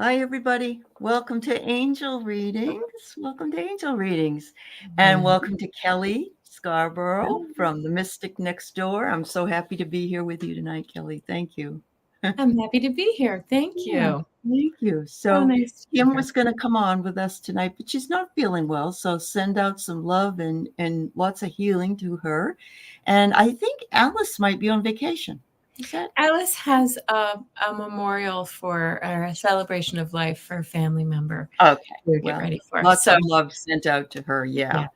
Hi, everybody. Welcome to Angel Readings. Welcome to Angel Readings. And welcome to Kelly Scarborough from The Mystic Next Door. I'm so happy to be here with you tonight, Kelly. Thank you. I'm happy to be here. Thank you. Thank you. So So, nice to be Kim here. was going to come on with us tonight, but she's not feeling well. So, send out some love and lots of healing to her. And I think Alice might be on vacation. Is that? Alice has a memorial for a celebration of life for a family member Okay. to get ready for. Lots of love sent out to her. Yeah.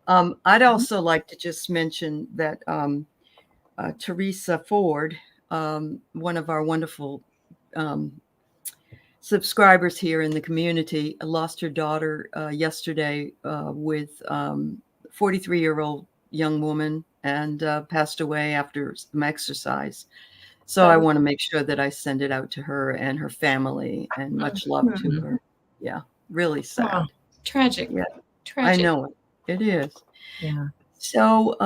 Yes. I'd also like to just mention that Teresa Ford, one of our wonderful subscribers here in the community, lost her daughter yesterday with 43-year-old young woman and passed away after some exercise. So I want to make sure that I send it out to her and her family and much love to her. Yeah, really sad. Oh, tragic. Yeah, Tragic. I know it. It is. Yeah. So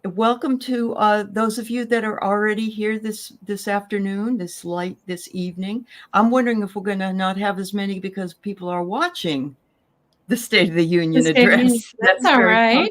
welcome to those of you that are already here this afternoon, this evening. I'm wondering if we're going to not have as many because people are watching the State of the Union address. That's all right.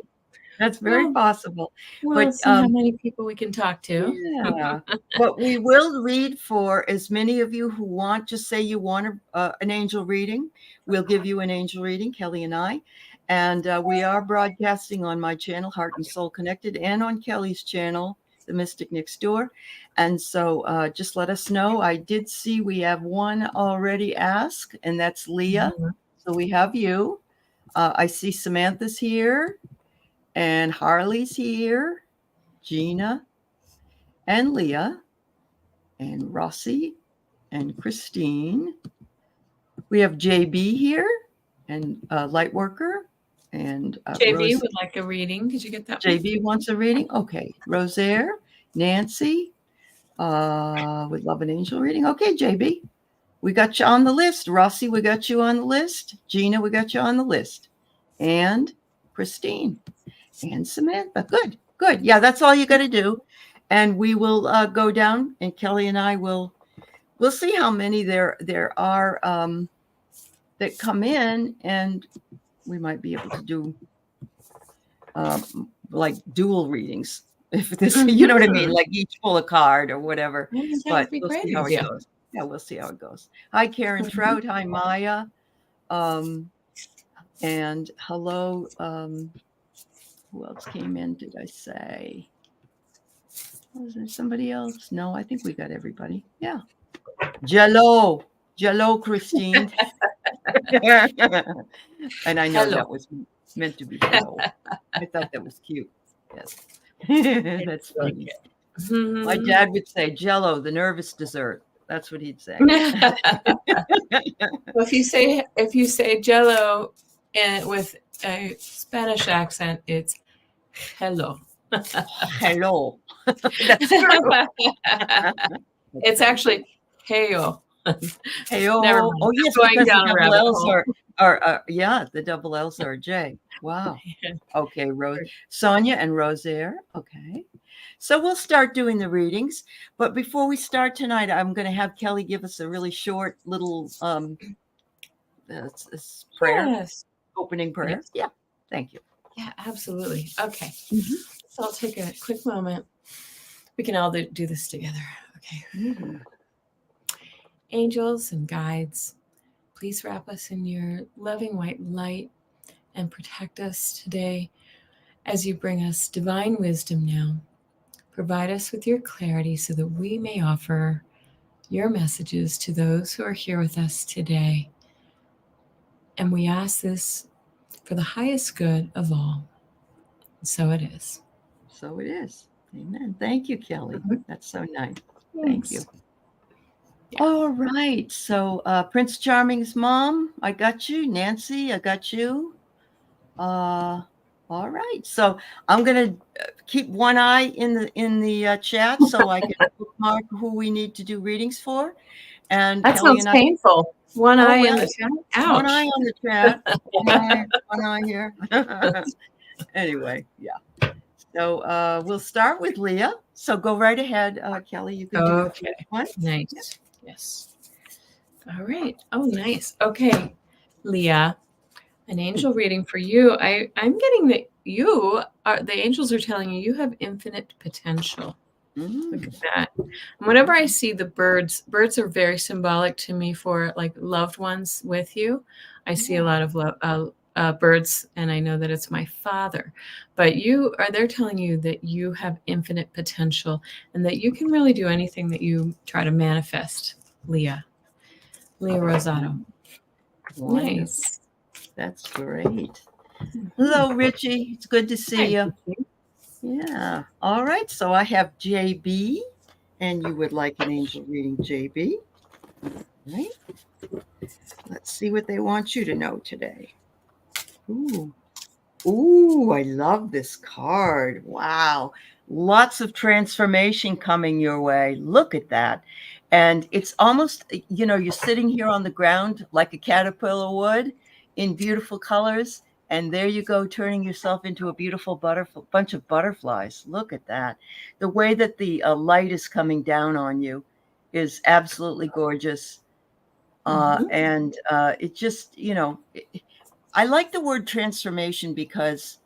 That's very possible. We'll see how many people we can talk to. Yeah, but we will read for as many of you who want. Just say you want an angel reading. We'll give you an angel reading, Kelly and I. And we are broadcasting on my channel, Heart and Soul Connected, and on Kelly's channel, The Mystic Next Door. And so just let us know. I did see we have one already asked, and that's Leah. So we have you. I see Samantha's here, and Harley's here, Gina, and Leah, and Rossi, and Christine. We have JB here, and Lightworker. And JB would like a reading. Did you get that? JB wants a reading. Okay. Rosaire, Nancy, would love an angel reading. Okay, JB, we got you on the list. Rossi, we got you on the list. Gina, we got you on the list. And Christine and Samantha. Good. Yeah, that's all you got to do. And we will go down, and Kelly and I we'll see how many there are that come in, and we might be able to do like dual readings. If this, you know what I mean, like each pull a card or whatever. But we'll see how it goes. Yeah, we'll see how it goes. Hi, Karen Trout. Hi, Maya. And hello. Who else came in? Did I say? Was there somebody else? No, I think we got everybody. Yeah. Jello, Christine. And I know that was meant to be Jello. I thought that was cute. Yes. That's funny. My dad would say Jello, the nervous dessert. That's what he'd say. Well, if you say Jello and with a Spanish accent, it's hello. Hello. That's true. It's actually heyo. Heyo. Never mind. Oh yes, Going because down the a double rabbit L's hole. are the double L's are a J. Wow. Okay, Sonia and Rosaire. Okay. So we'll start doing the readings. But before we start tonight, I'm going to have Kelly give us a really short little prayer, opening prayer. Yes. Yeah. Thank you. Yeah, absolutely. Okay. So I'll take a quick moment. We can all do this together. Okay. Angels and guides, please wrap us in your loving white light and protect us today as you bring us divine wisdom now. Provide us with your clarity so that we may offer your messages to those who are here with us today. And we ask this for the highest good of all. So it is. So it is. Amen. Thank you, Kelly. That's so nice. Thank you. Yeah. All right. So Prince Charming's mom, I got you. Nancy, I got you. All right. So I'm going to keep one eye in the chat so I can bookmark who we need to do readings for. And that Kelly sounds painful. One eye in the chat. Ouch. One eye on the chat. one eye here. Anyway, yeah. So we'll start with Leah. So go right ahead, Kelly. You can do okay. One. Nice. Yes. All right. Oh, nice. Okay, Leah, an angel reading for you. I'm getting that the angels are telling you have infinite potential. Look Mm. at that. And whenever I see the birds are very symbolic to me for like loved ones with you. I see a lot of birds, and I know that it's my father. But they're telling you that you have infinite potential and that you can really do anything that you try to manifest, Leah. Leah Rosado. Wonderful. Nice. That's great. Hello, Richie. It's good to see Hi, you. Yeah. All right. So I have JB, and you would like an angel reading, JB. Right? Let's see what they want you to know today. Ooh. Ooh, I love this card. Wow. Lots of transformation coming your way. Look at that. And it's almost, you're sitting here on the ground like a caterpillar would in beautiful colors. And there you go, turning yourself into a beautiful bunch of butterflies. Look at that. The way that the light is coming down on you is absolutely gorgeous. And it just, I like the word transformation because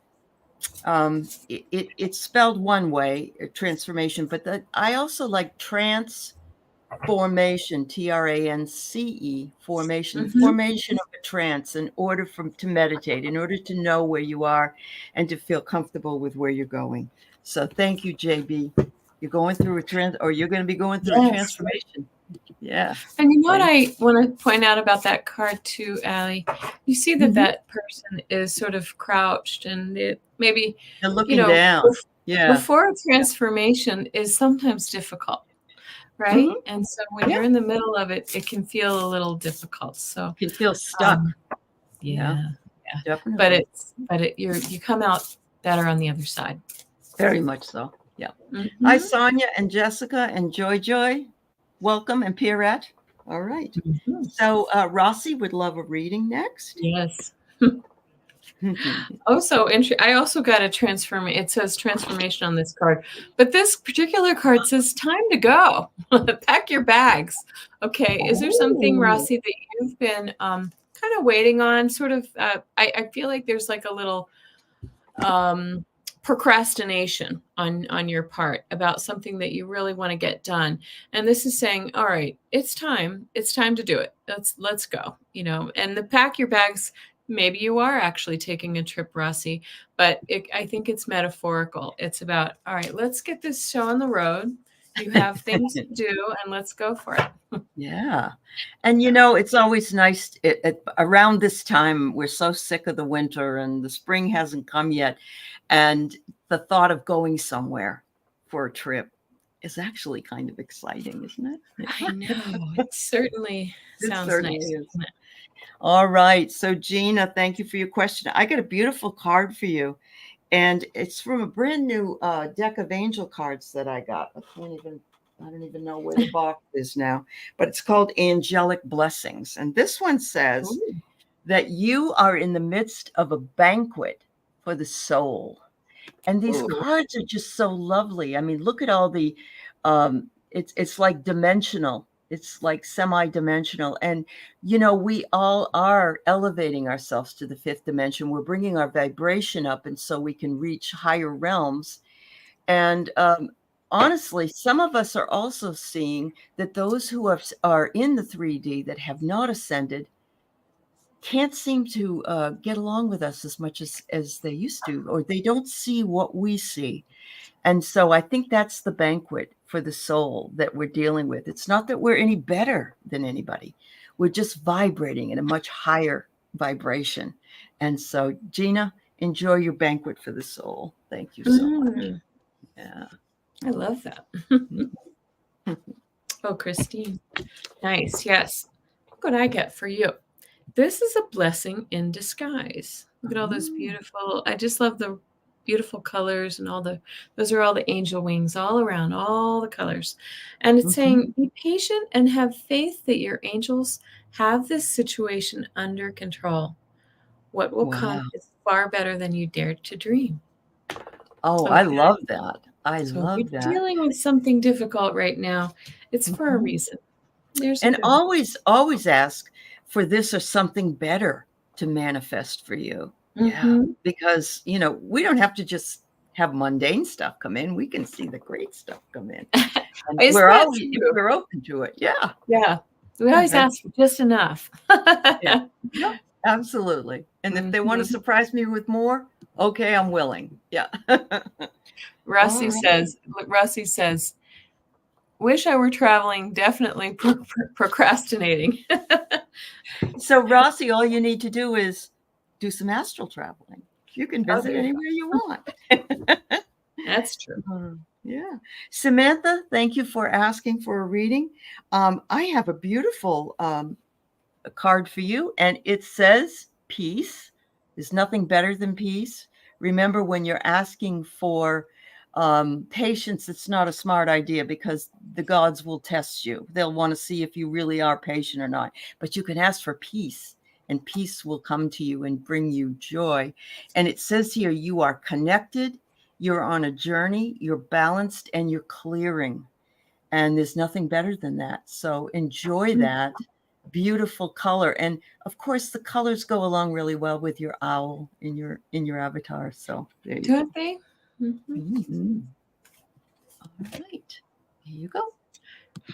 it's spelled one way, transformation, but I also like transformation, TRANCE, formation, the formation of a trance in order to meditate, in order to know where you are and to feel comfortable with where you're going. So thank you, JB. You're going through you're going to be going through a transformation. Yeah. And you know what I want to point out about that card too, Allie? You see that that person is sort of crouched and maybe they're looking down. Yeah. Before a transformation is sometimes difficult, right? And so when you're in the middle of it, it can feel a little difficult. So you can feel stuck. Yeah. Definitely. But you come out better on the other side. Very much so. Yeah. Hi, Sonia and Jessica and Joy. Welcome, and Pierrette. All right. So Rossi would love a reading next. Yes. I also got a transformation. It says transformation on this card, but this particular card says time to go. Pack your bags. Okay. Is there something, Rossi, that you've been kind of waiting on? Sort of. I feel like there's like a little procrastination on your part about something that you really want to get done, and this is saying, all right, it's time to do it. Let's go, and the pack your bags, maybe you are actually taking a trip, Rossi, but I think it's metaphorical. It's about, all right, let's get this show on the road. You have things to do, and let's go for it. Yeah. And it's always nice around this time. We're so sick of the winter and the spring hasn't come yet. And the thought of going somewhere for a trip is actually kind of exciting, isn't it? I know. It certainly sounds nice. Isn't it? All right. So Gina, thank you for your question. I got a beautiful card for you. And it's from a brand new deck of angel cards that I got. I don't even know where the box is now, but it's called Angelic Blessings. And this one says that you are in the midst of a banquet for the soul. And these cards are just so lovely. I mean, look at all the, it's like dimensional. It's like semi-dimensional. And, we all are elevating ourselves to the fifth dimension. We're bringing our vibration up, and so we can reach higher realms. And honestly, some of us are also seeing that those who are in the 3D that have not ascended can't seem to get along with us as much as they used to, or they don't see what we see. And so I think that's the banquet for the soul that we're dealing with. It's not that we're any better than anybody. We're just vibrating in a much higher vibration. And so, Gina, enjoy your banquet for the soul. Thank you so much. Yeah. I love that. Oh, Christine. Nice. Yes. Look what I get for you. This is a blessing in disguise. Look at all those beautiful, I just love the beautiful colors and those are all the angel wings all around, all the colors. And it's saying, be patient and have faith that your angels have this situation under control. What will come is far better than you dared to dream. Oh, okay. I love that. I so love if you're that. Dealing with something difficult right now, it's for a reason. There's a And good one. always ask for this or something better to manifest for you. Yeah. Mhm. Because, we don't have to just have mundane stuff come in. We can see the great stuff come in. And Isn't that true? we're open to it. Yeah. Yeah. We Yeah. always ask for just enough. Yeah. Yep. Absolutely. And if they want to Mhm. surprise me with more, okay, I'm willing. Yeah. Russie All right. says, wish I were traveling, definitely procrastinating. So, Rossi, all you need to do is do some astral traveling. You can Oh, visit there you anywhere you go. want. That's true. Yeah. Samantha, thank you for asking for a reading. I have a beautiful card for you, and it says peace. There's nothing better than peace. Remember, when you're asking for patience, it's not a smart idea because the gods will test you. They'll want to see if you really are patient or not. But you can ask for peace, and peace will come to you and bring you joy. And it says here, you are connected, you're on a journey, you're balanced, and you're clearing. And there's nothing better than that. So enjoy that beautiful color. And of course, the colors go along really well with your owl in your avatar. So there you go. Don't they? Mhm. Mhm. All right. Here you go.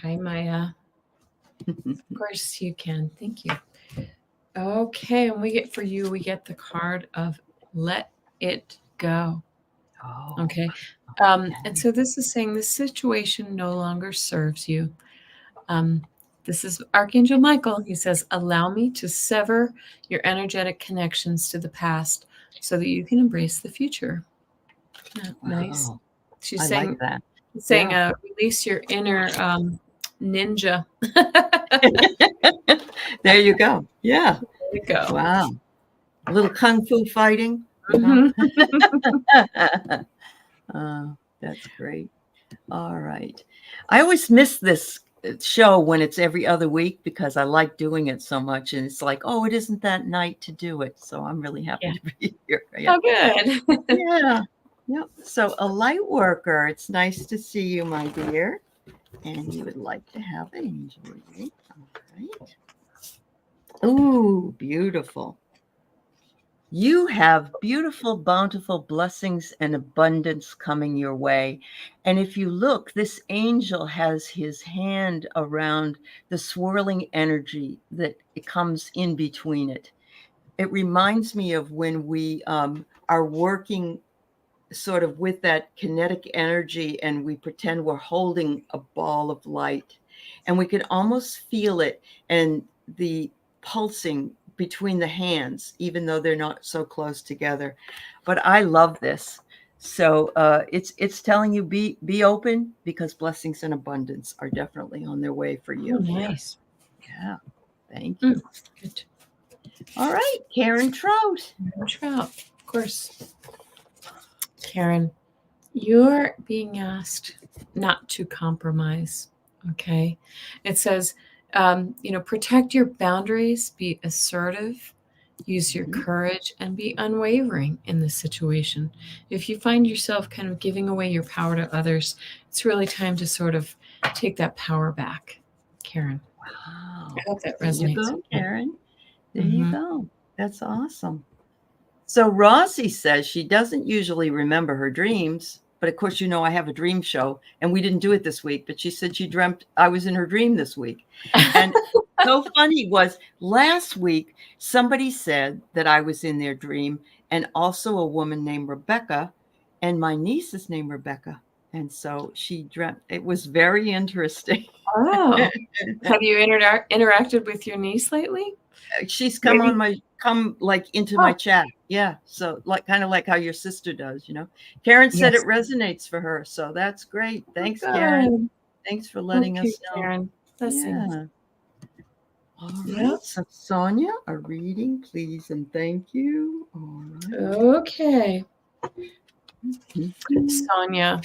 Hi, Maya. Of course you can. Thank you. Okay, and we get the card of let it go. Oh, Okay. And so this is saying this situation no longer serves you. This is Archangel Michael. He says, allow me to sever your energetic connections to the past so that you can embrace the future. Nice. wow. She's I saying, like that. release your inner ninja. There you go. Yeah. There you go. Wow. A little kung fu fighting. Mhm. That's great. All right. I always miss this show when it's every other week because I like doing it so much. And it's like, oh, it isn't that night to do it. So I'm really happy to be here. Yeah. Oh, good. Yeah. Yep. So a light worker, it's nice to see you, my dear. And you would like to have an angel reading. All right. Ooh, beautiful. You have beautiful, bountiful blessings and abundance coming your way. And if you look, this angel has his hand around the swirling energy that it comes in between it. It reminds me of when we are working sort of with that kinetic energy and we pretend we're holding a ball of light and we can almost feel it and the pulsing between the hands, even though they're not so close together. But I love this. So it's telling you be open because blessings and abundance are definitely on their way for you. Oh, nice. Yeah. Thank you. Good. All right, Karen Trout. Trout, of course. Karen, you're being asked not to compromise. Okay. It says, protect your boundaries, be assertive, use your courage, and be unwavering in this situation. If you find yourself kind of giving away your power to others, it's really time to sort of take that power back, Karen. Wow. I hope that There resonates. you go, Karen. There Mhm. you go. That's awesome. So Rossi says she doesn't usually remember her dreams, but of course, I have a dream show and we didn't do it this week, but she said she dreamt I was in her dream this week. And so funny was last week, somebody said that I was in their dream and also a woman named Rebecca, and my niece is named Rebecca. And so she dreamt, it was very interesting. Oh, have you interacted with your niece lately? She's come Maybe. into my chat. Yeah. So kind of like how your sister does, Karen said Yes. it resonates for her. So that's great. Thanks, Good. Karen. Thanks for letting us know. Karen. Blessings. Yeah. All Yep. right. So Sonia, a reading, please, and thank you. All right. Okay. Mhm. Sonia,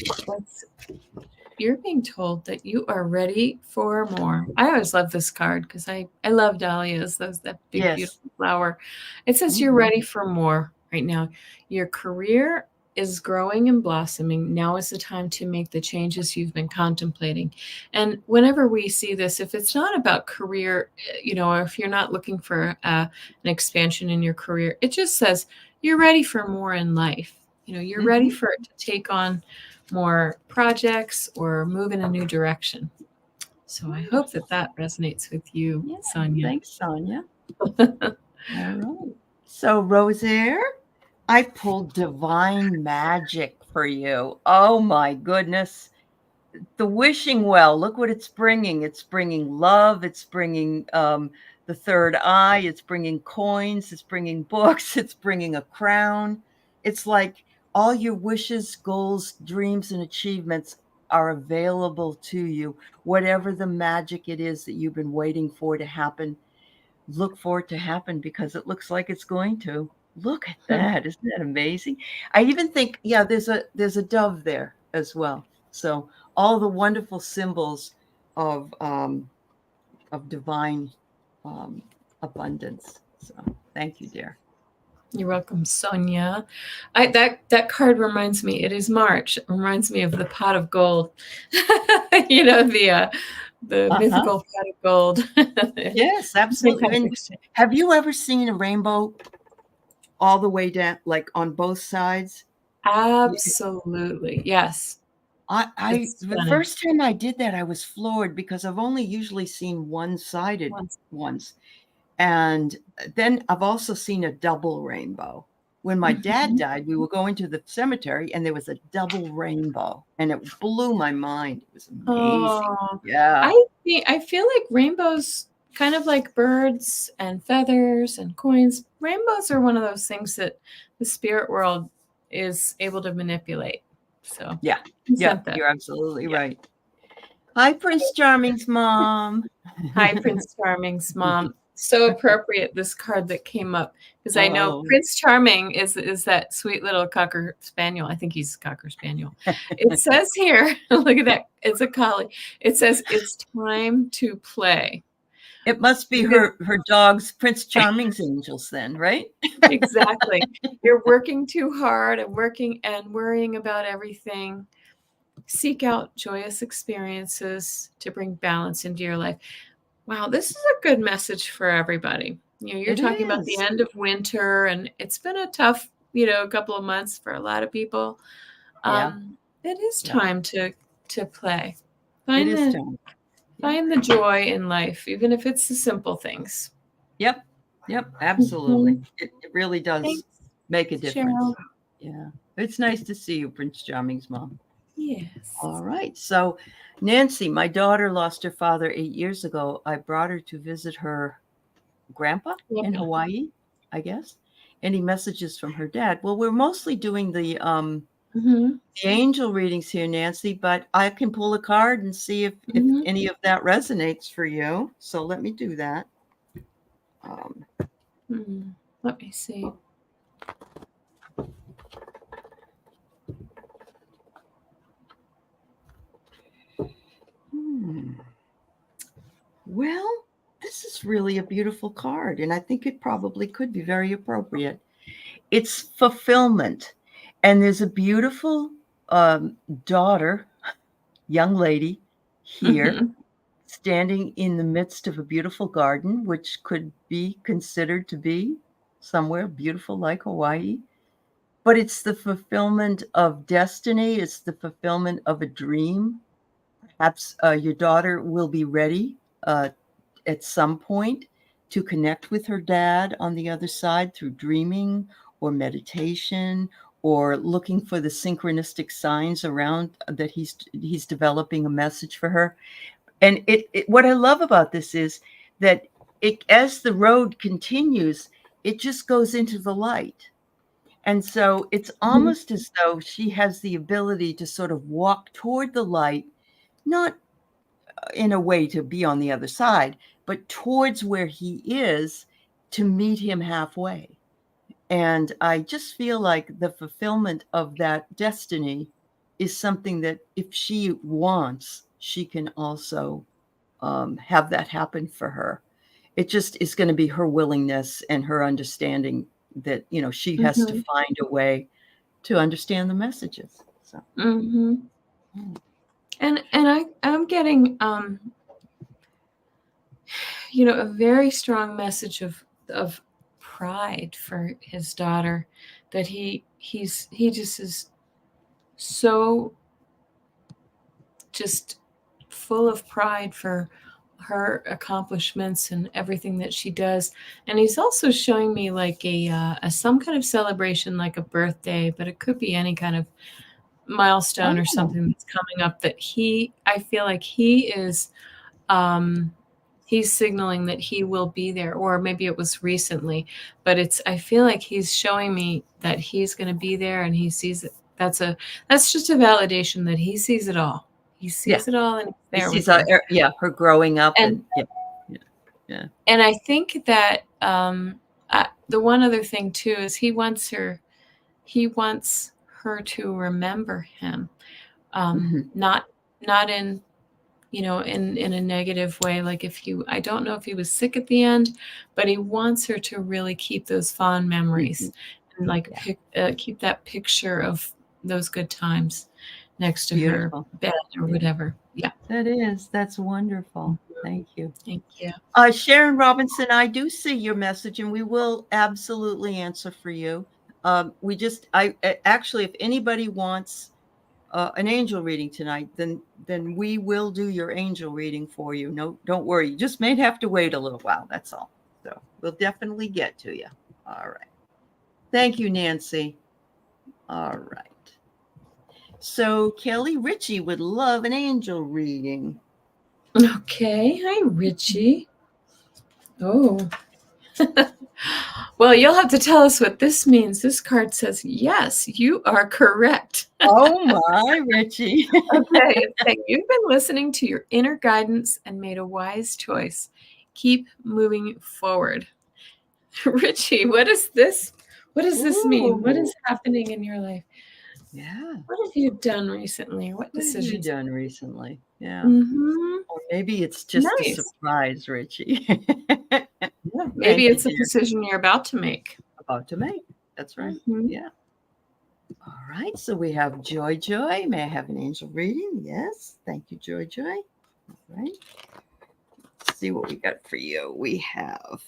you're being told that you are ready for more. I always love this card because I love dahlias, that big, Yes. beautiful flower. It says you're ready for more right now. Your career is growing and blossoming. Now is the time to make the changes you've been contemplating. And whenever we see this, if it's not about career, or if you're not looking for an expansion in your career, it just says you're ready for more in life. You're ready for it to take on more projects or move in a new direction. So I hope that resonates with you, Sonia. Thanks, Sonia. All right. So, Rosaire, I pulled Divine Magic for you. Oh, my goodness. The wishing well, look what it's bringing. It's bringing love. It's bringing the third eye. It's bringing coins. It's bringing books. It's bringing a crown. It's like all your wishes, goals, dreams, and achievements are available to you. Whatever the magic it is that you've been waiting for to happen, look for it to happen because it looks like it's going to. Look at that. Isn't that amazing? I even think, there's a dove there as well. So all the wonderful symbols of divine abundance. So thank you, dear. You're welcome, Sonia. That card reminds me, it is March. It reminds me of the pot of gold. The mythical pot of gold. Yes, absolutely. And have you ever seen a rainbow all the way down, like on both sides? Absolutely. Yes. The first time I did that, I was floored because I've only usually seen one-sided ones. And then I've also seen a double rainbow. When my dad died, we were going to the cemetery and there was a double rainbow and it blew my mind. It was amazing. Oh, yeah. I feel like rainbows, kind of like birds and feathers and coins, rainbows are one of those things that the spirit world is able to manipulate. So yeah, you're absolutely right. Hi, Prince Charming's mom. Hi, Prince Charming's mom. So appropriate, this card that came up, because I know Prince Charming is that sweet little Cocker Spaniel. I think he's a Cocker Spaniel. It says here, look at that. It's a collie. It says it's time to play. It must be her dog's Prince Charming's angels then, right? Exactly. You're working too hard and worrying about everything. Seek out joyous experiences to bring balance into your life. Wow, this is a good message for everybody. You're talking about the end of winter, and it's been a tough, couple of months for a lot of people. It is time to play. Find the joy in life, even if it's the simple things. Yep, absolutely. It really does make a difference. Cheryl. Yeah, it's nice to see you, Prince Charming's mom. Yes. All right. So, Nancy, my daughter lost her father 8 years ago. I brought her to visit her grandpa in Hawaii, I guess. Any messages from her dad? Well, we're mostly doing the angel readings here, Nancy, but I can pull a card and see if any of that resonates for you. So let me do that. Let me see. Well, this is really a beautiful card, and I think it probably could be very appropriate. It's fulfillment, and there's a beautiful daughter, young lady here, standing in the midst of a beautiful garden, which could be considered to be somewhere beautiful like Hawaii. But it's the fulfillment of destiny. It's the fulfillment of a dream. Perhaps your daughter will be ready at some point to connect with her dad on the other side through dreaming or meditation or looking for the synchronistic signs around that he's developing a message for her. And what I love about this is that as the road continues, it just goes into the light. And so it's almost as though she has the ability to sort of walk toward the light, not in a way to be on the other side, but towards where he is to meet him halfway. And I just feel like the fulfillment of that destiny is something that if she wants, she can also have that happen for her. It just is going to be her willingness and her understanding that, she has to find a way to understand the messages. So, Mm-hmm. And I'm getting a very strong message of pride for his daughter, that he just is so just full of pride for her accomplishments and everything that she does. And he's also showing me like a some kind of celebration, like a birthday, but it could be any kind of milestone or something that's coming up, that I feel like he is he's signaling that he will be there. Or maybe it was recently, but I feel like he's showing me that he's going to be there, and he sees it. That's just a validation that he sees it all. He sees it all, and he's there with her. Her growing up, and I think that the one other thing too is he wants her to remember him, not in in a negative way. Like I don't know if he was sick at the end, but he wants her to really keep those fond memories and like keep that picture of those good times next to her bed or whatever. Yeah. That's wonderful. Thank you. Thank you. Sharon Robinson, I do see your message, and we will absolutely answer for you. Actually, if anybody wants an angel reading tonight, then we will do your angel reading for you. No, don't worry. You just may have to wait a little while. That's all. So we'll definitely get to you. All right. Thank you, Nancy. All right. So Kelly Ritchie would love an angel reading. Okay. Hi, Richie. Oh. Well, you'll have to tell us what this means. This card says, yes, you are correct. Oh my, Richie. Okay, it's saying you've been listening to your inner guidance and made a wise choice. Keep moving forward. Richie, what is this? What does this mean? What is happening in your life? Yeah. What have you done recently? What decisions have you done recently? Yeah. Mm-hmm. Or maybe it's just a surprise, Richie. Yeah, maybe it's a decision you're about to make. That's right. Mm-hmm. Yeah. All right. So we have Joy. May I have an angel reading? Yes. Thank you, Joy. All right. Let's see what we got for you. We have,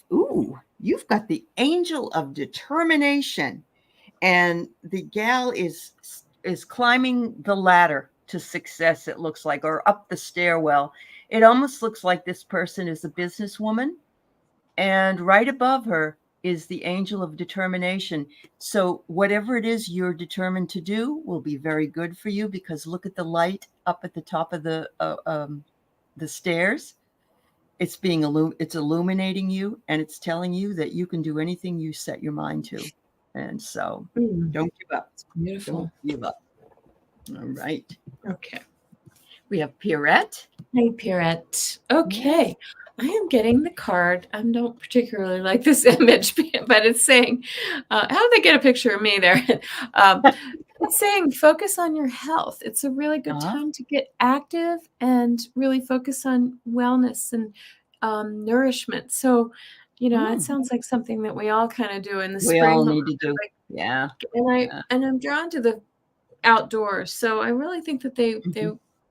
you've got the Angel of Determination. And the gal is climbing the ladder to success, it looks like, or up the stairwell. It almost looks like this person is a businesswoman. And right above her is the Angel of Determination. So whatever it is you're determined to do will be very good for you, because look at the light up at the top of the stairs. It's it's illuminating you, and it's telling you that you can do anything you set your mind to. And so don't give up. It's beautiful. Don't give up. All right. Okay. We have Pierrette. Hey, Pierrette. Okay. Yes. I am getting the card. I don't particularly like this image, but it's saying, how did they get a picture of me there? It's saying focus on your health. It's a really good time to get active and really focus on wellness and nourishment. So, it sounds like something that we all kind of do in the spring. We all need to do. Yeah. And I'm drawn to the outdoors. So I really think that they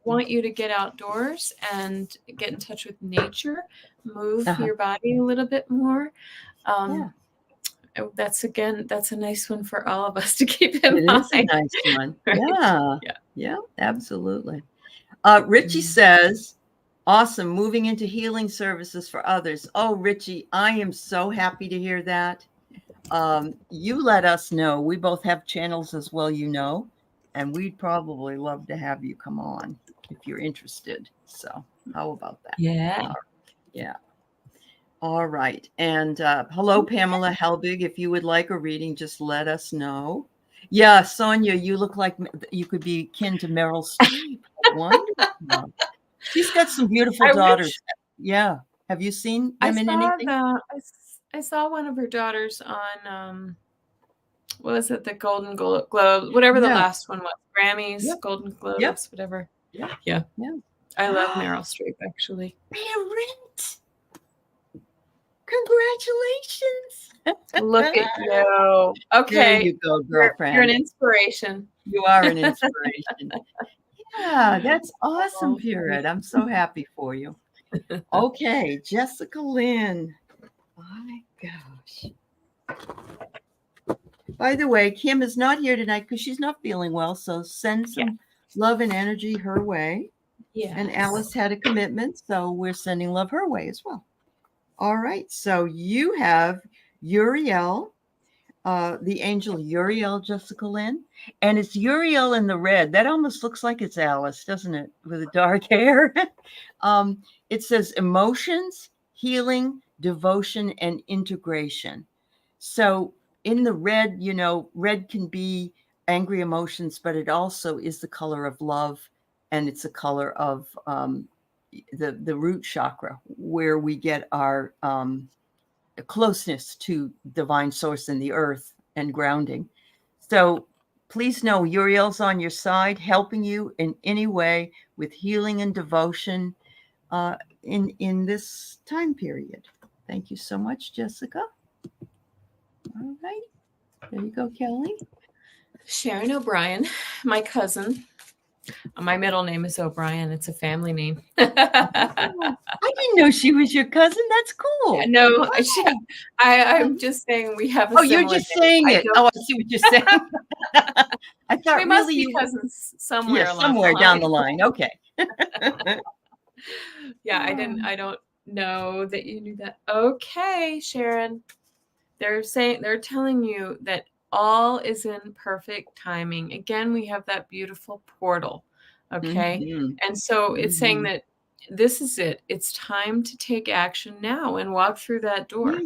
want you to get outdoors and get in touch with nature, move your body a little bit more. That's a nice one for all of us to keep in mind. It is a nice one. Right? Yeah, absolutely. Richie says, awesome, moving into healing services for others. Oh, Richie, I am so happy to hear that. You let us know. We both have channels as well, and we'd probably love to have you come on if you're interested. So how about that? Yeah. Yeah. All right. And hello, Pamela Helbig. If you would like a reading, just let us know. Yeah, Sonia, you look like you could be kin to Meryl Streep. Wonderful. She's got some beautiful daughters. Yeah. Have you seen them in anything? I saw one of her daughters on what was it, the Golden Globe, whatever the last one was, Grammys, Golden Globes, whatever. Yeah. I love Meryl Streep, actually. Parent, congratulations! Look at you. There Okay. you go, You're an girlfriend. inspiration. You are an inspiration. Yeah, that's awesome, Oh, Pirate. I'm so happy for you. Okay, Jessica Lynn. My gosh. By the way, Kim is not here tonight because she's not feeling well. So send some love and energy her way. yeah. And Alice had a commitment, so we're sending love her way as well. All right. So you have Uriel, the angel Uriel, Jessica Lynn. And it's Uriel in the red. That almost looks like it's Alice, doesn't it? With the dark hair. It says emotions, healing, devotion, and integration. So in the red, red can be angry emotions, but it also is the color of love, and it's a color of the root chakra, where we get our closeness to divine source in the earth and grounding. So please know Uriel's on your side, helping you in any way with healing and devotion in this time period. Thank you so much, Jessica. All right. There you go, Kelly. Sharon O'Brien, my cousin. My middle name is O'Brien. It's a family name. I didn't know she was your cousin. That's cool. No, I'm just saying we have a Oh, you're just saying it. Oh, I see what you're saying. I thought we must really be cousins somewhere along somewhere the down the line. Okay. Yeah, I don't know that you knew that. Okay, Sharon. They're telling you that all is in perfect timing. Again, we have that beautiful portal. Okay. Mhm. And so it's saying that this is it. It's time to take action now and walk through that door,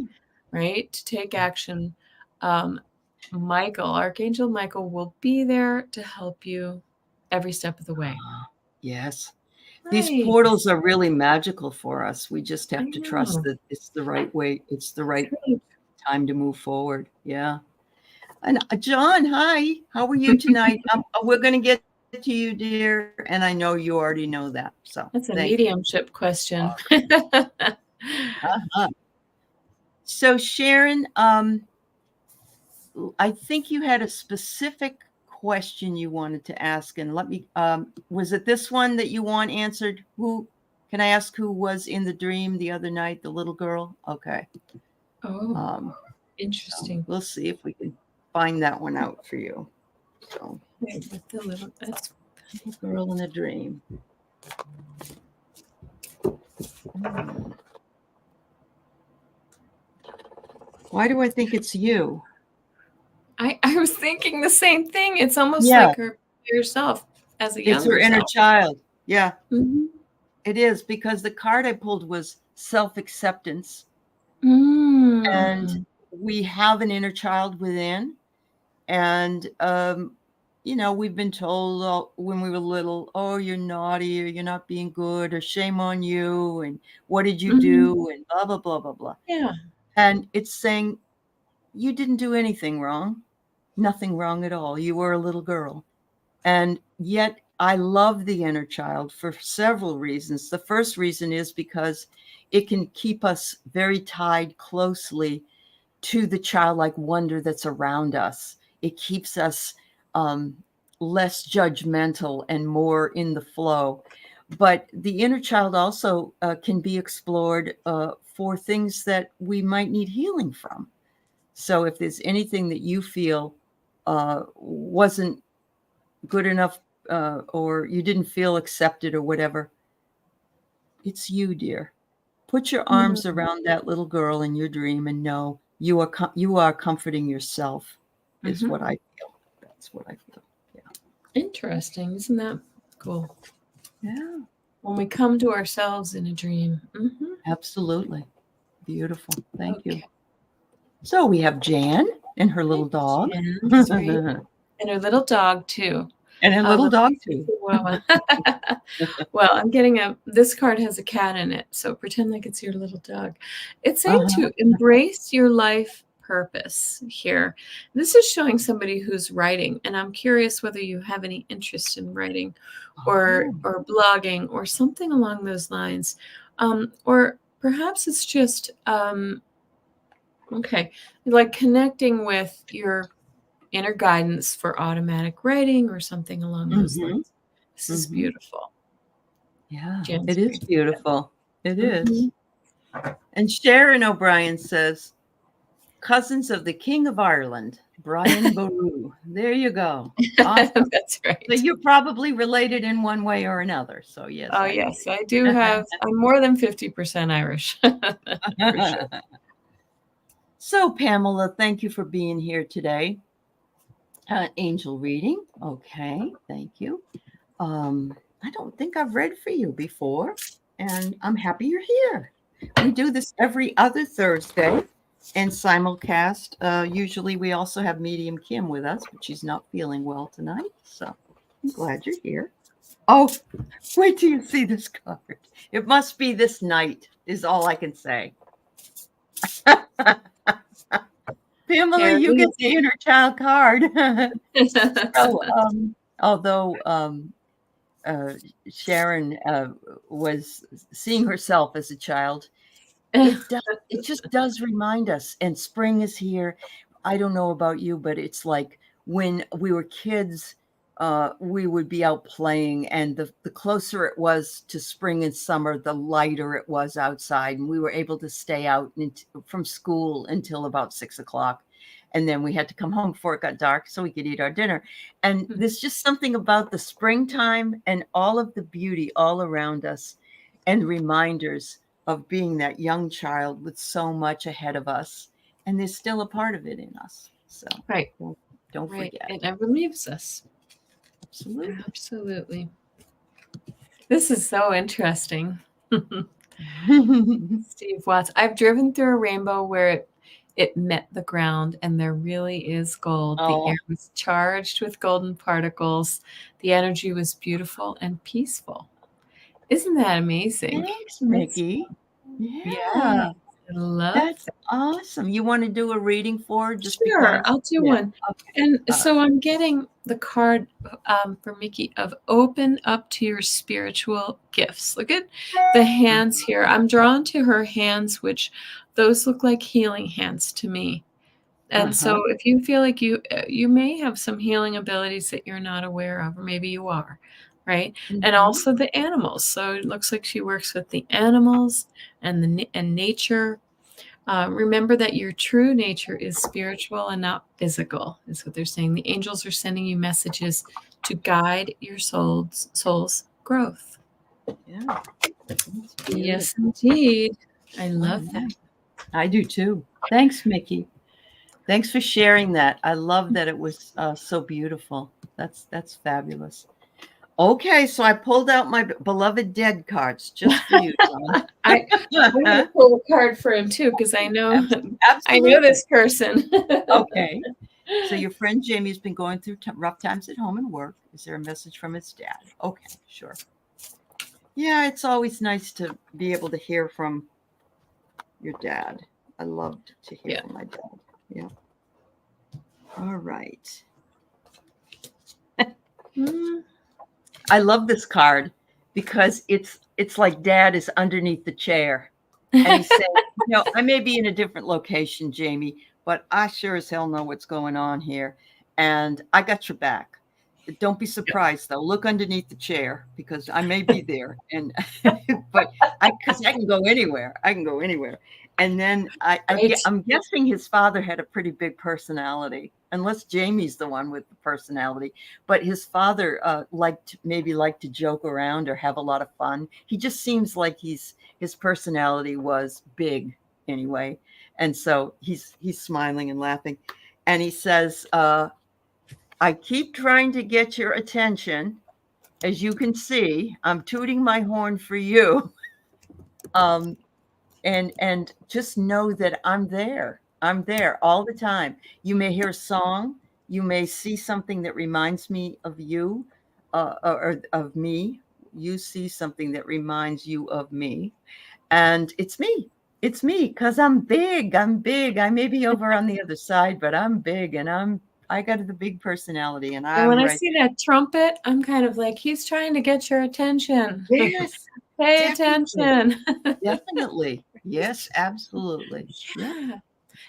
right? To take action. Archangel Michael will be there to help you every step of the way. Yes. Nice. These portals are really magical for us. We just have I to trust know. that it's the right way. It's the right Great. time to move forward. Yeah. And John, hi. How are you tonight? We're going to get to you, dear. And I know you already know that. So That's a thank mediumship question. Uh-huh. So Sharon, I think you had a specific question you wanted to ask, and let me. Was it this one that you want answered? Who can I ask? Who was in the dream the other night? The little girl. Okay. Oh, interesting. So we'll see if we can find that one out for you. So, Wait, with the little girl in a dream. Why do I think it's you? I was thinking the same thing. It's almost like yourself as a younger It's her inner self. child. Yeah. Mm-hmm. It is, because the card I pulled was self-acceptance. Mm. And we have an inner child within. And, we've been told when we were little, oh, you're naughty, or you're not being good, or shame on you, and what did you do, and blah, blah, blah, blah, blah. Yeah. And it's saying, you didn't do anything wrong. Nothing wrong at all. You were a little girl. And yet I love the inner child for several reasons. The first reason is because it can keep us very tied closely to the childlike wonder that's around us. It keeps us less judgmental and more in the flow. But the inner child also can be explored for things that we might need healing from. So if there's anything that you feel wasn't good enough, or you didn't feel accepted or whatever, it's you, dear. Put your arms around that little girl in your dream and know you are comforting yourself, is what I feel. That's what I feel. Yeah. Interesting. Isn't that cool? Yeah. When we come to ourselves in a dream. Mm-hmm. Absolutely. Beautiful. Thank you. So we have Jan and her little dog. Jan, sweet. And her little dog, too. And her little dog, too. Well, I'm getting this card has a cat in it, so pretend like it's your little dog. It's saying to embrace your life purpose here. This is showing somebody who's writing, and I'm curious whether you have any interest in writing or blogging or something along those lines. Or perhaps it's just Okay. Like connecting with your inner guidance for automatic writing or something along those Mhm, lines. This is mhm. beautiful. Yeah, Jan's it is great. beautiful. It is. Mhm. And Sharon O'Brien says, "Cousins of the King of Ireland, Brian Boru." There you go. Awesome. That's So right. you're probably related in one way or another. So yes, Oh, I yes, believe. I do have I'm more than 50% Irish, for sure. So Pamela, thank you for being here today. Angel reading. Okay, thank you. I don't think I've read for you before, and I'm happy you're here. We do this every other Thursday and simulcast. Usually we also have Medium Kim with us, but she's not feeling well tonight. So I'm glad you're here. Oh, wait till you see this card. It must be this night, is all I can say. Pamela, There you it get is. the inner child card. So, although uh, Sharon was seeing herself as a child, it just does remind us. And spring is here. I don't know about you, but it's like when we were kids, we would be out playing, and the closer it was to spring and summer, the lighter it was outside, and we were able to stay out from school until about 6 o'clock. And then we had to come home before it got dark so we could eat our dinner. And there's just something about the springtime and all of the beauty all around us and reminders of being that young child with so much ahead of us. And there's still a part of it in us. So Right, don't right. forget. It never leaves us. Absolutely. Absolutely. This is so interesting. Steve Watts. I've driven through a rainbow where it met the ground and there really is gold. The Oh, air was charged with golden particles. The energy was beautiful and peaceful. Isn't that amazing? thanks, That's, Mickey. yeah, Yeah, I love that's that. awesome. You want to do a reading for her just Sure, because? I'll do Yeah. one. Okay. And All right. so I'm getting the card for Mickey of open up to your spiritual gifts. Look at the hands here. I'm drawn to her hands, which those look like healing hands to me. And Uh-huh. so if you feel like you may have some healing abilities that you're not aware of, or maybe you are, right? And Mhm. also the animals. So it looks like she works with the animals and and nature. Remember that your true nature is spiritual and not physical, is what they're saying. The angels are sending you messages to guide your soul's growth. Yeah. That's Yes, beautiful. indeed. I All love that. right. I do too. Thanks, Mickey. Thanks for sharing that. I love that it was so beautiful. That's fabulous. Okay, so I pulled out my beloved dead cards just for you, John. I'm gonna pull a card for him too, because I know Absolutely. this person. Okay. So your friend Jamie's been going through rough times at home and work. Is there a message from his dad? Okay, sure. Yeah, it's always nice to be able to hear from your dad. I loved to hear Yeah. from my dad. Yeah. All right. Mm, I love this card because it's like dad is underneath the chair and he's saying, I may be in a different location, Jamie, but I sure as hell know what's going on here. And I got your back. Don't be surprised though. Look underneath the chair because I may be there. And but because I can go anywhere. I can go anywhere. And then right. I'm guessing his father had a pretty big personality, unless Jamie's the one with the personality. But his father liked to joke around or have a lot of fun. He just seems like his personality was big anyway, and so he's smiling and laughing, and he says, "I keep trying to get your attention. As you can see, I'm tooting my horn for you." Um, and just know that I'm there. I'm there all the time. You may hear a song, you may see something that reminds me of you, or of me. You see something that reminds you of me, and it's me. It's me because I'm big. I'm big. I may be over on the other side, but I'm big, and I got the big personality, and And when I'm I right see that trumpet, I'm kind of like, he's trying to get your attention. there. Yes, Pay definitely, attention. definitely. Yes, absolutely. Yeah. Yeah.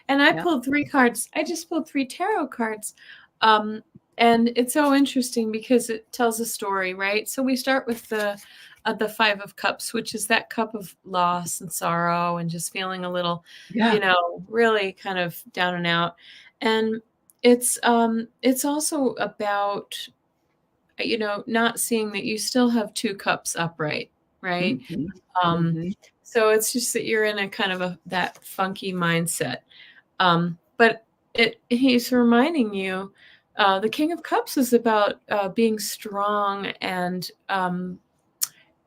And I Yeah. pulled 3 cards. I just pulled 3 tarot cards. And it's so interesting because it tells a story, right? So we start with the 5 of Cups, which is that cup of loss and sorrow and just feeling a little, Yeah. really kind of down and out. And it's also about, not seeing that you still have 2 cups upright, right? Mhm. Um, Mhm. so it's just that you're in a kind of that funky mindset. But he's reminding you, the King of Cups is about being strong and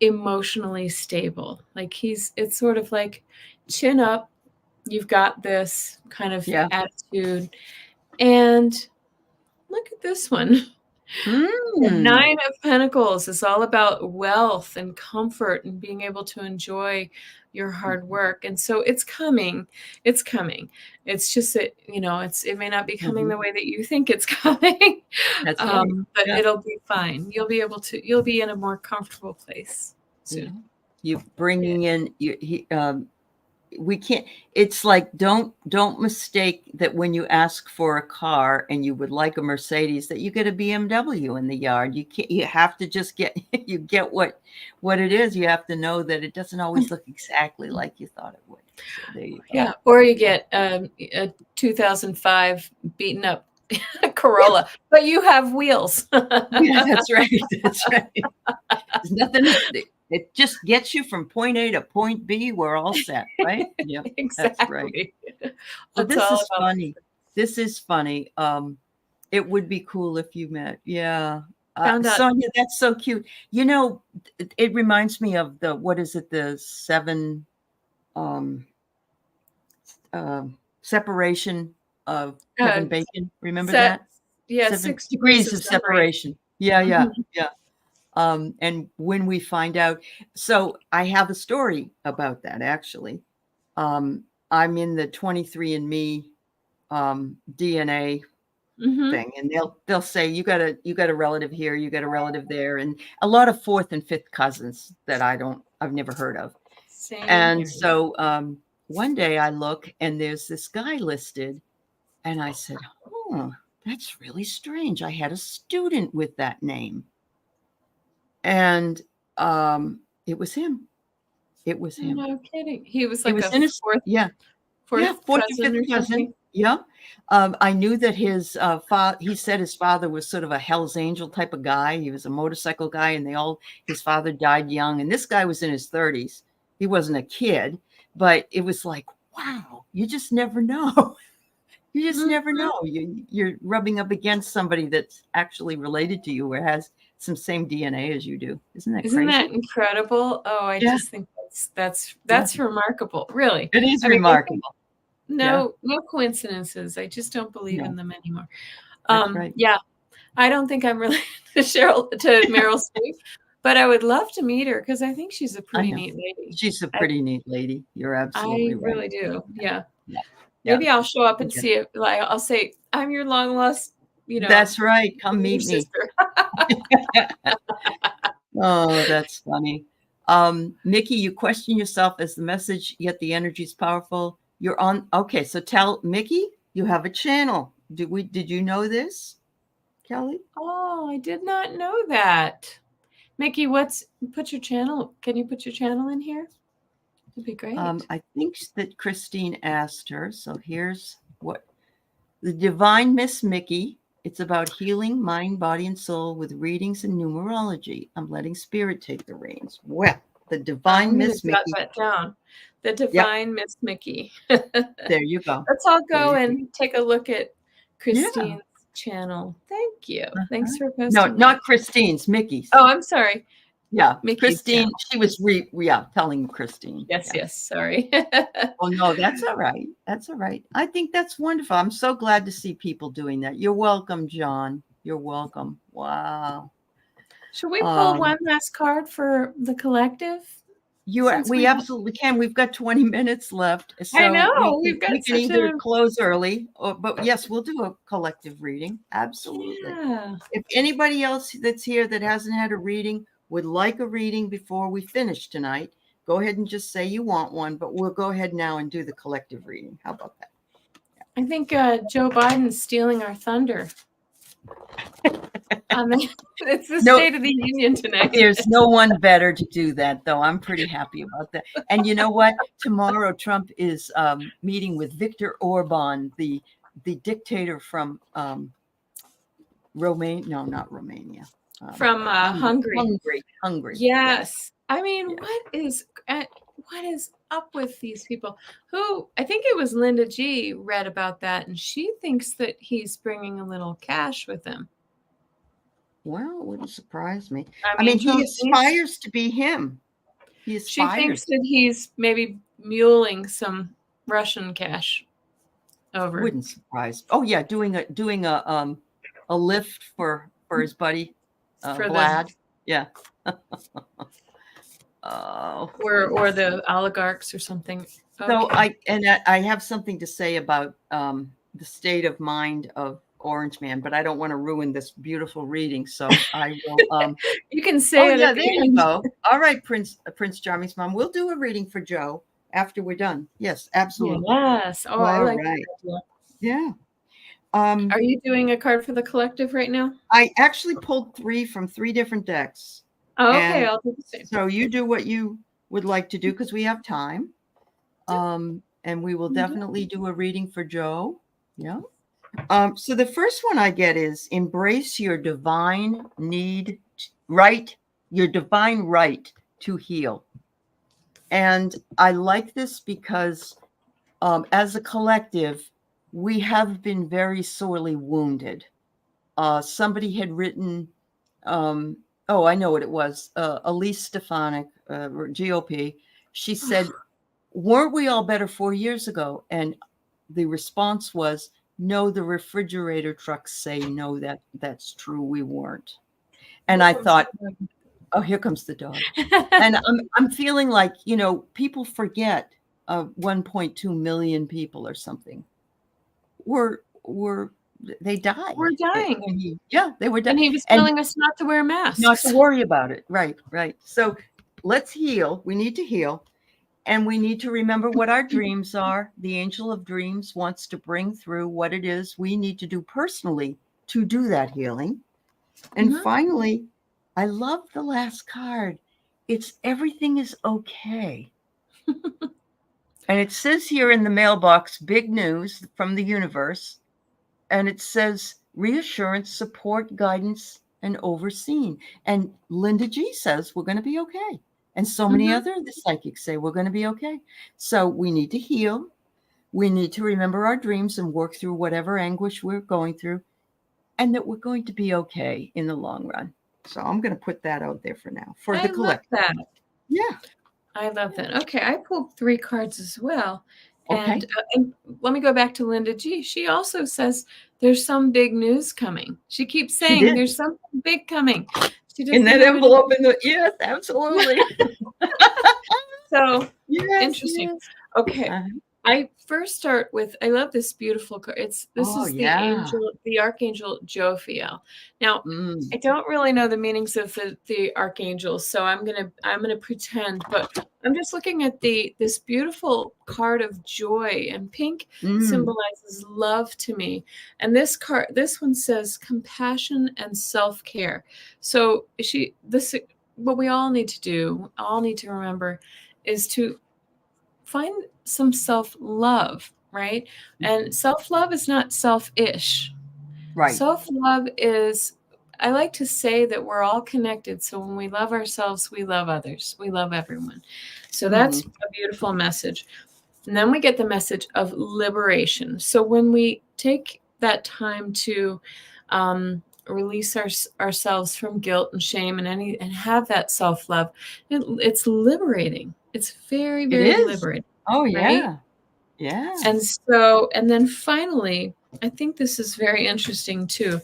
emotionally stable. Like it's sort of like chin up, you've got this kind of Yeah. attitude. And look at this one. The Mm. 9 of Pentacles is all about wealth and comfort and being able to enjoy your hard work. And so it's coming. It's coming. It's just that, it may not be coming Mhm. the way that you think it's coming. That's right. But Yeah. it'll be fine. You'll be in a more comfortable place Yeah. soon. You Yeah. bringing in we can't, it's like don't mistake that when you ask for a car and you would like a Mercedes that you get a BMW in the yard. You have to just get you get what it is. You have to know that it doesn't always look exactly like you thought it would. So there you go. Yeah. Or you get a 2005 beaten up Yeah, Corolla, but you have wheels. yeah, that's right. That's right. There's nothing it just gets you from point A to point B. We're all set, right? Yep, that's right. Exactly. So It's this all is about funny. This is funny. It would be cool if you met. Yeah. found out. Sonia, that's so cute. It reminds me of what is it? The 7 um, separation of Uh, Kevin Bacon. Remember set, that? yeah, 7 6 degrees degrees of of separation. separation. Yeah, yeah, Mhm. yeah. And when we find out, so I have a story about that actually. I'm in the 23andMe DNA Mhm. thing, and they'll say you got a relative here, you got a relative there, and a lot of 4th and 5th cousins that I've never heard of. Same And here. so one day I look and there's this guy listed, and I said, "Oh, that's really strange. I had a student with that name." And it was him. It was him. No kidding. He was He like was a in his yeah. Yeah, fourth 4th or cousin 5th or cousin. something. Yeah. I knew that his he said his father was sort of a Hell's Angel type of guy. He was a motorcycle guy, and his father died young, and this guy was in his 30s. He wasn't a kid, but it was like, wow, you just never know. You just Mhm. never know. You're rubbing up against somebody that's actually related to you or has some same DNA as you do. Isn't that Isn't that crazy? incredible? Oh, I Yeah, just think that's yeah. that's remarkable, really. It is I mean, I think remarkable. Yeah, no coincidences. I just don't believe in no, them anymore. that's right. Yeah, I don't think I'm related to Meryl Streep, but I would love to meet her because I think she's a I pretty know. neat lady. She's a I pretty neat lady. You're I absolutely right. really do. Yeah. Yeah, yeah. Maybe I'll show up and Okay. see it. Like I'll say, I'm your long lost, That's right. Come your meet me. sister. Oh, that's funny. Nikki, you question yourself as the message, yet the energy is powerful. You're on. Okay, so tell Mickey you have a channel. Did you know this, Kelly? Oh, I did not know that. Mickey, can you put your channel in here? That'd be great. I think that Christine asked her. So here's what the Divine Miss Mickey. It's about healing mind, body, and soul with readings and numerology. I'm letting spirit take the reins. Well, the Divine I'm going to Miss jot Mickey. that down. The Yep, Divine Miss Mickey. there you go. Let's all There go you go. and take a look at Yeah. Christine's channel. Thank you. Uh-huh. Thanks for No, posting that. not Christine's, Mickey's. Oh, I'm sorry. Yeah, Mickey's Christine. channel. She was telling Christine. Yes, Yeah. yes. Sorry. Oh no, that's all right. That's all right. I think that's wonderful. I'm so glad to see people doing that. You're welcome, John. You're welcome. Wow. Should we pull Um, one last card for the collective? we absolutely can. We've got 20 minutes left, I so know we've we got can such either a close early, but yes, we'll do a collective reading. Absolutely. yeah. If anybody else that's here that hasn't had a reading would like a reading before we finish tonight, go ahead and just say you want one, but we'll go ahead now and do the collective reading. How about that? I think Joe Biden's stealing our thunder. It's the No. State of the Union tonight. There's no one better to do that, though. I'm pretty happy about that. And you know what? Tomorrow, Trump is meeting with Viktor Orban, the dictator from Romania. No, not Romania. From Hungary. Hungary. Yes. I mean, Yeah. what is up with these people? Who, I think it was Linda G read about that, and she thinks that he's bringing a little cash with him. Well, it wouldn't surprise me. I mean, he aspires to be him. He aspires. She thinks that he's maybe muling some Russian cash over. Wouldn't surprise. Oh yeah, doing a lift for his buddy for Vlad. Yeah. Oh. Or the oligarchs or something. So I have something to say about the state of mind of Orange Man, but I don't want to ruin this beautiful reading, so I will. You can say it. Yeah, there you go. All right, Prince Charming's mom. We'll do a reading for Joe after we're done. Yes, absolutely. Yes. Oh, I like right. that. Yeah. Are you doing a card for the collective right now? I actually pulled 3 from 3 different decks. Oh, okay. I'll do the same. So you do what you would like to do because we have time. And we will definitely do a reading for Joe. Yeah. So the first one I get is embrace your divine your divine right to heal. And I like this because as a collective, we have been very sorely wounded. Somebody had written, I know what it was, Elise Stefanik, GOP. She said, weren't we all better 4 years ago? And the response was, no, the refrigerator trucks say no, that's true. We weren't. And I thought, oh, here comes the dog. And I'm feeling like, people forget 1.2 million people or something they died. We're dying. They were dying. And he was telling us not to wear masks. Not to worry about it. Right. So let's heal. We need to heal. And we need to remember what our dreams are. The angel of dreams wants to bring through what it is we need to do personally to do that healing. And finally, I love the last card. It's everything is okay. And it says here in the mailbox, big news from the universe. And it says reassurance, support, guidance, and overseen. And Linda G says we're going to be okay. And so many other the psychics say we're going to be okay. So we need to heal. We need to remember our dreams and work through whatever anguish we're going through, and that we're going to be okay in the long run. So I'm going to put that out there for now for the collective. I love that. Yeah. I love that. Okay, I pulled 3 cards as well. Okay. And let me go back to Linda G. She also says there's some big news coming. She keeps saying there's something big coming. In that envelope, yes, absolutely. So interesting. Yes. Okay. I first start with, I love this beautiful card. This is the Archangel Jophiel. Now, I don't really know the meanings of the archangels, so I'm gonna pretend, but I'm just looking at this beautiful card of joy, and pink symbolizes love to me. And this one says compassion and self-care. So what we all need to remember is to find some self-love, right? And self-love is not selfish. Right. Self-love is, I like to say that we're all connected. So when we love ourselves, we love others. We love everyone. So that's a beautiful message. And then we get the message of liberation. So when we take that time to release ourselves from guilt and shame and have that self-love, it's liberating. It's very, very liberating. Oh, yeah. Right? Yeah. And then finally, I think this is very interesting too.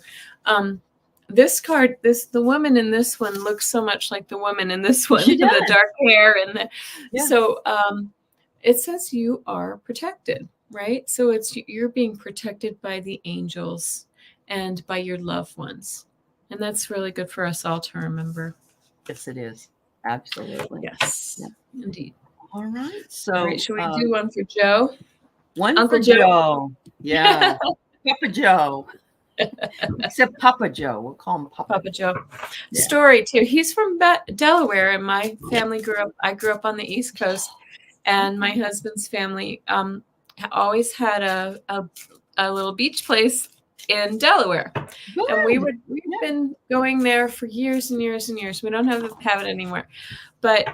This card, the woman in this one looks so much like the woman in this one, the dark hair so it says you are protected, right? So you're being protected by the angels and by your loved ones. And that's really good for us all to remember. Yes, it is. Absolutely. Yes, indeed. All right. So should we do one for Joe? One Uncle for Joe. Joe. Yeah. Papa Joe. Except Papa Joe. We'll call him Papa. Papa Joe. Yeah. Story too. He's from Delaware, and my family I grew up on the East Coast, and my husband's family always had a little beach place in Delaware. Good. And we've been going there for years and years and years. We don't have it anymore. But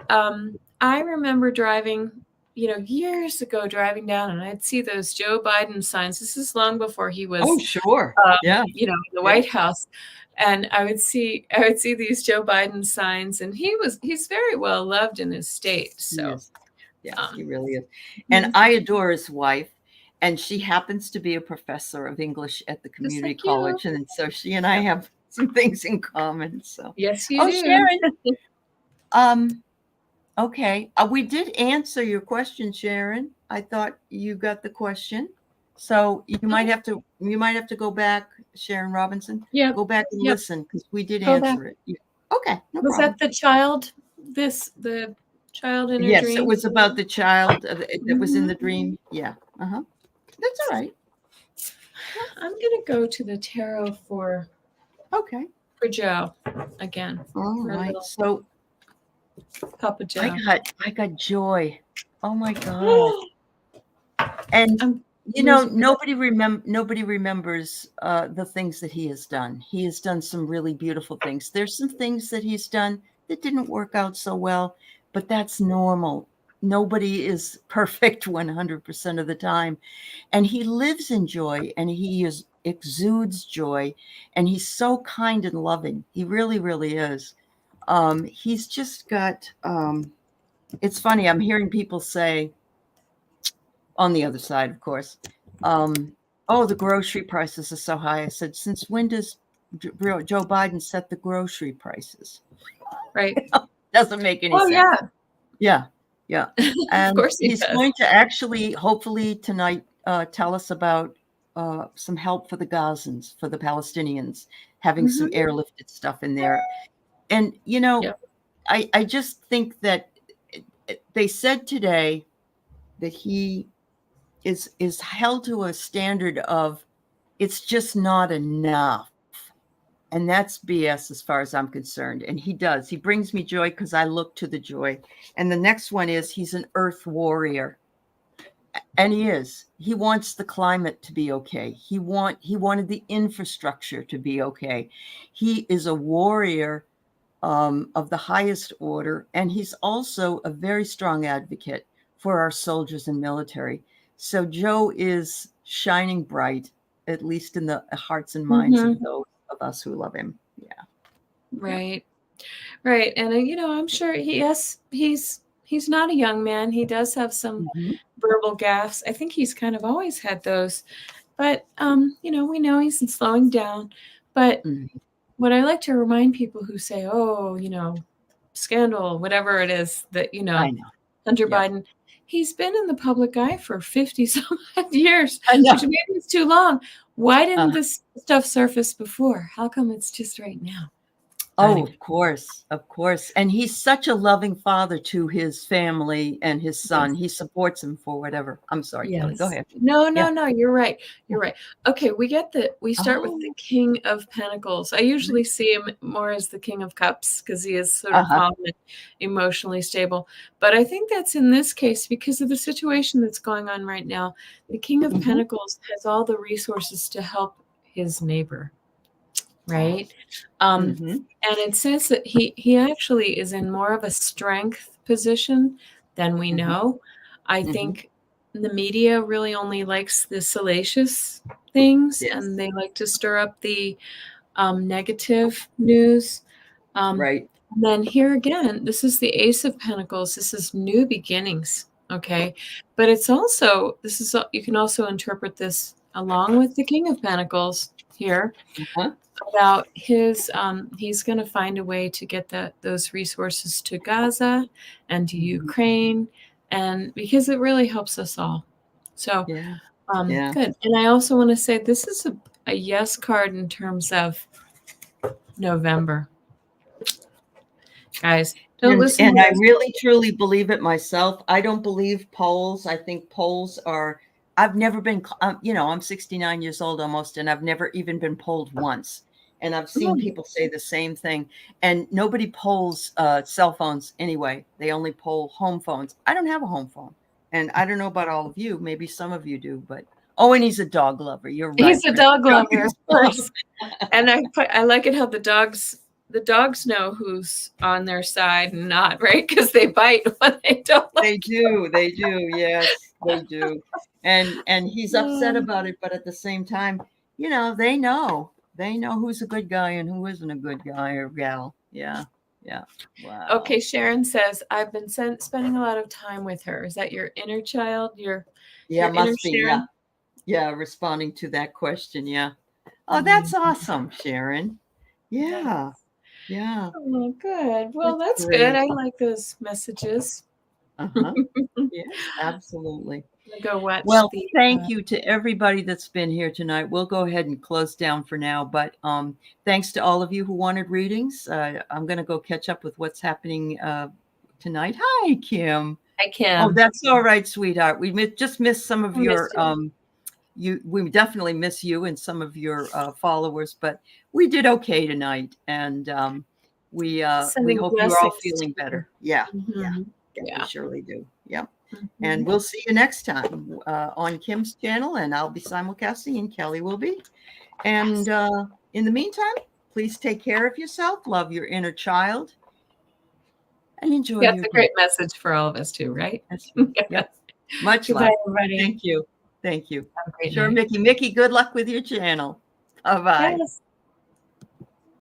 I remember driving, years ago, driving down, and I'd see those Joe Biden signs. This is long before he was, sure. in the White House. And I would see these Joe Biden signs, and he's very well loved in his state. So, he really is. And I adore his wife, and she happens to be a professor of English at the community college, and so she and I have some things in common. So yes, you do. Sharon. Okay, we did answer your question, Sharon. I thought you got the question, so you might have to go back, Sharon Robinson. Yeah, go back and listen, because we did Go answer back. it. Yeah. Okay, no Was problem. that the child? The child in her Yes, dream? it was about the child that was in the dream. Yeah. That's all right. I'm gonna go to the tarot for Joe again. All right. So Papa Joe. I got joy. Oh my God. And nobody remembers the things that he has done. He has done some really beautiful things. There's some things that he's done that didn't work out so well, but that's normal. Nobody is perfect 100% of the time. And he lives in joy, and he exudes joy, and he's so kind and loving. He really, really is. He's just got, it's funny, I'm hearing people say, on the other side, of course, the grocery prices are so high. I said, since when does Joe Biden set the grocery prices? Right. Doesn't make any sense. Yeah. And of course he's going to actually, hopefully tonight, tell us about some help for the Gazans, for the Palestinians, having some airlifted stuff in there. And, I just think that they said today that he is held to a standard of it's just not enough. And that's BS as far as I'm concerned. And he brings me joy because I look to the joy. And the next one is he's an earth warrior. And he wants the climate to be okay. He wanted the infrastructure to be okay. He is a warrior of the highest order. And he's also a very strong advocate for our soldiers and military. So Joe is shining bright, at least in the hearts and minds of those of us who love him. Yeah. Right. And I'm sure he's not a young man. He does have some verbal gaffes. I think he's kind of always had those, but we know he's slowing down. But what I like to remind people who say, scandal, whatever it is that I know. Hunter Biden, he's been in the public eye for 50 some years, which maybe is too long. Why didn't this stuff surface before? How come it's just right now? Oh, of course. And he's such a loving father to his family and his son. He supports him for whatever. I'm sorry, Kelly. Go ahead. No. You're right. Okay, we start with the King of Pentacles. I usually see him more as the King of Cups because he is sort of calm and emotionally stable. But I think that's in this case because of the situation that's going on right now. The King of Pentacles has all the resources to help his neighbor. Right. And it says that he actually is in more of a strength position than we know. I think the media really only likes the salacious things and they like to stir up the negative news. Right. And then here again, this is the Ace of Pentacles. This is new beginnings. Okay. But it's also, you can also interpret this along with the King of Pentacles here. About his he's going to find a way to get those resources to Gaza and to Ukraine, and because it really helps us all. So good. And I also want to say this is a yes card in terms of November. Guys, don't listen. And I really truly believe it myself. I don't believe polls. I think polls are I've never been, I'm 69 years old almost, and I've never even been polled once. And I've seen people say the same thing. And nobody polls cell phones anyway. They only poll home phones. I don't have a home phone. And I don't know about all of you. Maybe some of you do, but and he's a dog lover. You're right. He's a dog lover, of course. And I like it how the dogs know who's on their side and not, right? Because they bite when they don't like They do. Yes, they do. And he's upset about it, but at the same time, they know who's a good guy and who isn't a good guy or gal. Yeah. Wow. Okay, Sharon says, I've been spending a lot of time with her. Is that your inner child? Your must be. Sharon? Yeah, responding to that question. Yeah. Oh, that's awesome, Sharon. Yeah. Yeah. Oh, good. Well, that's good. I like those messages. Yes, absolutely. Go watch. Well, thank you to everybody that's been here tonight. We'll go ahead and close down for now, but thanks to all of you who wanted readings. I'm going to go catch up with what's happening tonight. Hi, Kim. Hi, Kim. Oh, that's all right, sweetheart. We just missed some of your we definitely miss you and some of your followers, but we did okay tonight, and we hope you're all feeling better. Yeah, we surely do. Yep. And we'll see you next time on Kim's channel, and I'll be simulcasting, and Kelly will be. And in the meantime, please take care of yourself, love your inner child, and enjoy. That's a great message for all of us too, right? Yep. Much love, everybody. Thank you. Sure, night. Mickey, good luck with your channel. Bye-bye. Yes.